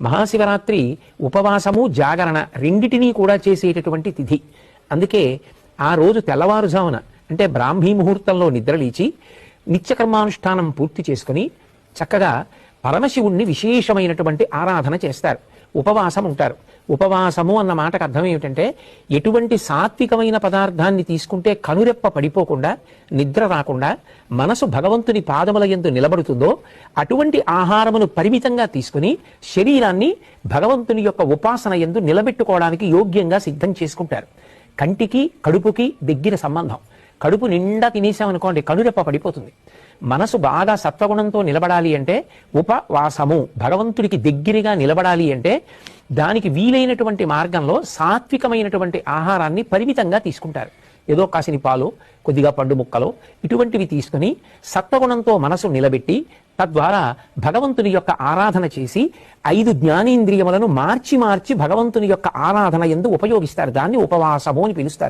మహాశివరాత్రి ఉపవాసము జాగరణ రెండిటినీ కూడా చేసేటటువంటి తిథి. అందుకే ఆ రోజు తెల్లవారుజామున అంటే బ్రాహ్మీ ముహూర్తంలో నిద్రలేచి నిత్యకర్మానుష్ఠానం పూర్తి చేసుకుని చక్కగా పరమశివుణ్ణి విశేషమైనటువంటి ఆరాధన చేస్తారు, ఉపవాసం ఉంటారు. ఉపవాసము అన్న మాటకు అర్థం ఏమిటంటే ఎటువంటి సాత్వికమైన పదార్థాన్ని తీసుకుంటే కనురెప్ప పడిపోకుండా నిద్ర రాకుండా మనసు భగవంతుని పాదముల యందు నిలబడుతుందో అటువంటి ఆహారమును పరిమితంగా తీసుకుని శరీరాన్ని భగవంతుని యొక్క ఉపాసన యందు నిలబెట్టుకోవడానికి యోగ్యంగా సిద్ధం చేసుకుంటారు. కంటికి కడుపుకి దగ్గర సంబంధం. కడుపు నిండా తినేసామనుకోండి కనురెప్ప పడిపోతుంది. మనసు బాగా సత్వగుణంతో నిలబడాలి అంటే ఉపవాసము, భగవంతుడికి దగ్గరగా నిలబడాలి అంటే దానికి వీలైనటువంటి మార్గంలో సాత్వికమైనటువంటి ఆహారాన్ని పరిమితంగా తీసుకుంటారు. ఏదో కాసిని పాలు, కొద్దిగా పండు ముక్కలు ఇటువంటివి తీసుకుని సత్వగుణంతో మనసు నిలబెట్టి తద్వారా భగవంతుని యొక్క ఆరాధన చేసి 5 జ్ఞానేంద్రియములను మార్చి మార్చి భగవంతుని యొక్క ఆరాధన యందు ఉపయోగిస్తారు. దాన్ని ఉపవాసము అని పిలుస్తారు.